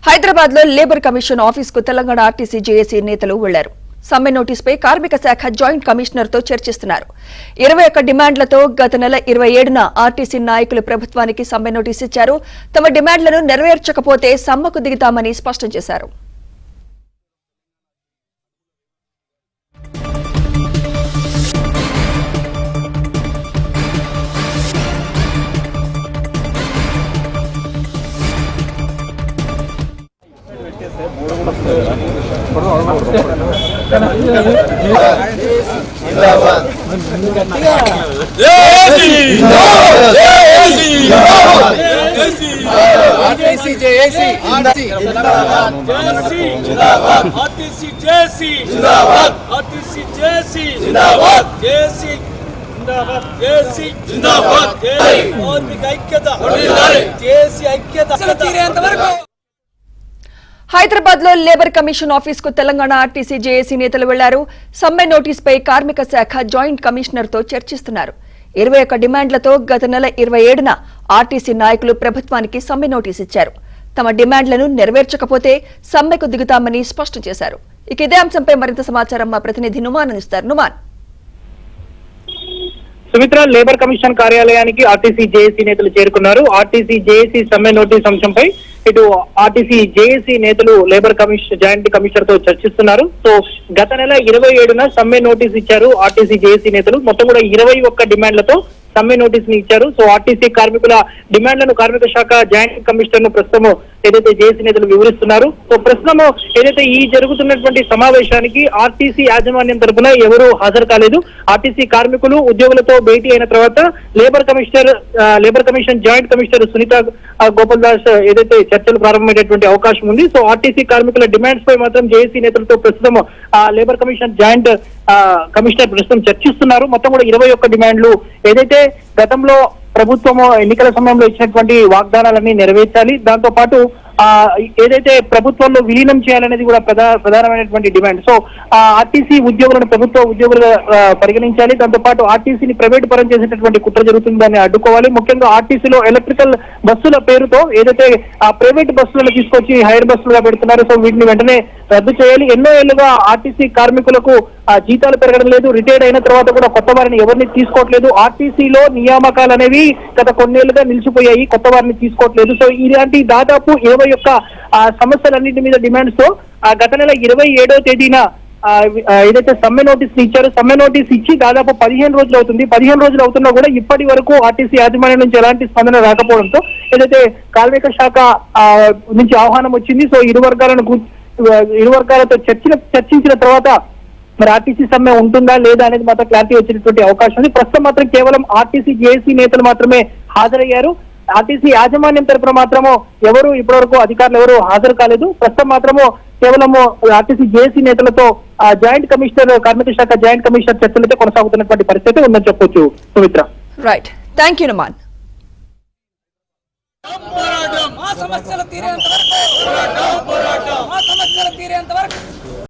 హైదరాబాద్ లో labour commission office కు Telangana RTC JAC నేతలు వెళ్లారు. సమ్మె నోటీసుపై కార్మిక శాఖ జాయింట్ కమిషనర్ తో చర్చిస్తున్నారు. 21 డిమాండ్లతో గత నెల 27న ఆర్టీసీ నాయకులు ప్రభుత్వానికి సమ్మె నోటీసు ఇచ్చారు. తమ డిమాండ్లను నెరవేర్చకపోతే సమ్మెకు దిగుతామని స్పష్టం చేశారు. హైదరాబాద్ లో లేబర్ కమిషన్ ఆఫీస్ కు తెలంగాణ ఆర్టీసీ జేఏసీ నేతలు వెళ్లారు. సమ్మె నోటీసుపై కార్మిక శాఖ జాయింట్ కమిషనర్ తో చర్చిస్తున్నారు. 21 డిమాండ్లతో గత నెల 27న ఆర్టీసీ నాయకులు ప్రభుత్వానికి సమ్మె నోటీసు ఇచ్చారు. తమ డిమాండ్లను నెరవేర్చకపోతే సమ్మెకు దిగుతామని స్పష్టం చేశారు. ఇక ఇదే అంశంపై మరింత సమాచారం మా ప్రతినిధి నుమాన్ అందిస్తారు. నుమాన్, సుమిత్ర, లేబర్ కమిషన్ కార్యాలయానికి ఆర్టీసీ జేఏసీ నేతలు చేరుకున్నారు. ఆర్టీసీ జేఏసీ సమ్మె నోటీస్ అంశంపై ఇటు ఆర్టీసీ జేఏసీ నేతలు లేబర్ కమిషన్ జాయింట్ కమిషనర్ తో చర్చిస్తున్నారు. సో గత నెల 27న సమ్మె నోటీస్ ఇచ్చారు ఆర్టీసీ జేఏసీ నేతలు. మొత్తం కూడా 21 డిమాండ్లతో సమ్మె నోటీస్ ని ఇచ్చారు. సో ఆర్టీసీ కార్మికుల డిమాండ్లను కార్మిక శాఖ జాయింట్ కమిషనర్ ను ప్రస్తుతం ఏదైతే జేఏసీ నేతలు వివరిస్తున్నారు. సో ప్రస్తుతం ఏదైతే ఈ జరుగుతున్నటువంటి సమావేశానికి ఆర్టీసీ యాజమాన్యం తరఫున ఎవరు హాజరు కాలేదు. ఆర్టీసీ కార్మికులు ఉద్యోగులతో భేటీ అయిన తర్వాత labour commission joint commissioner Sunitha Gopal Das ఏదైతే చర్చలు ప్రారంభమయ్యేటువంటి అవకాశం ఉంది. సో ఆర్టీసీ కార్మికుల డిమాండ్స్ పై మాత్రం జేఏసీ నేతలతో ప్రస్తుతం లేబర్ కమిషన్ జాయింట్ కమిషనర్ ప్రస్తుతం చర్చిస్తున్నారు. మొత్తం కూడా 21 డిమాండ్లు ఏదైతే గతంలో ప్రభుత్వం ఎన్నికల సమయంలో ఇచ్చినటువంటి వాగ్దానాలన్నీ నెరవేర్చాలి. దాంతో పాటు ఏదైతే ప్రభుత్వంలో విలీనం చేయాలనేది కూడా ప్రధానమైనటువంటి డిమాండ్. సో ఆర్టీసీ ఉద్యోగులను ప్రభుత్వ ఉద్యోగులుగా పరిగణించాలి. దాంతో పాటు ఆర్టీసీని ప్రైవేట్ పరం చేసేటటువంటి కుట్ర జరుగుతుంది, దాన్ని అడ్డుకోవాలి. ముఖ్యంగా ఆర్టీసీలో ఎలక్ట్రికల్ బస్సుల పేరుతో ఏదైతే ఆ ప్రైవేట్ బస్సులను తీసుకొచ్చి హైర్ బస్సులుగా పెడుతున్నారు. సో వీటిని వెంటనే రద్దు చేయాలి. ఎన్నో ఏళ్లుగా ఆర్టీసీ కార్మికులకు జీతాలు పెరగడం లేదు. రిటైర్డ్ అయిన తర్వాత కూడా కొత్త వారిని ఎవరిని తీసుకోవట్లేదు. ఆర్టీసీలో నియామకాలు అనేవి గత కొన్నేళ్లుగా నిలిచిపోయాయి, కొత్త వారిని తీసుకోవట్లేదు. సో ఇలాంటి దాదాపు 21 సమస్యలన్నింటి మీద డిమాండ్స్ తో గత నెల 27వ తేదీన ఏదైతే సమ్మె నోటీస్ ఇచ్చారో, సమ్మె నోటీస్ ఇచ్చి దాదాపు 15 రోజులు అవుతుంది. 15 రోజులు అవుతున్నా కూడా ఇప్పటి వరకు ఆర్టీసీ యాజమాన్యం నుంచి ఎలాంటి స్పందన రాకపోవడంతో ఏదైతే కార్మిక శాఖ నుంచి ఆహ్వానం వచ్చింది. సో ఇరు వర్గాలతో చర్చించిన తర్వాత మరి ఆర్టీసీ సమ్మె ఉంటుందా లేదా అనేది మాత్రం క్లారిటీ వచ్చేటువంటి అవకాశం ఉంది. ప్రస్తుతం మాత్రం కేవలం ఆర్టీసీ జేఏసీ నేతలు మాత్రమే హాజరయ్యారు. ఆర్టీసీ యాజమాన్యం తరఫున మాత్రము ఎవరు ఇప్పటివరకు అధికారులు ఎవరు హాజరు కాలేదు. ప్రస్తుతం మాత్రము కేవలము ఆర్టీసీ జేఏసీ నేతలతో జాయింట్ కమిషనర్ కార్మిక శాఖ జాయింట్ కమిషనర్ చర్చలతో కొనసాగుతున్నటువంటి పరిస్థితి ఉందని చెప్పొచ్చు. Sumitra, right, thank you Numan. సమస్యలు తీరేంత వరకు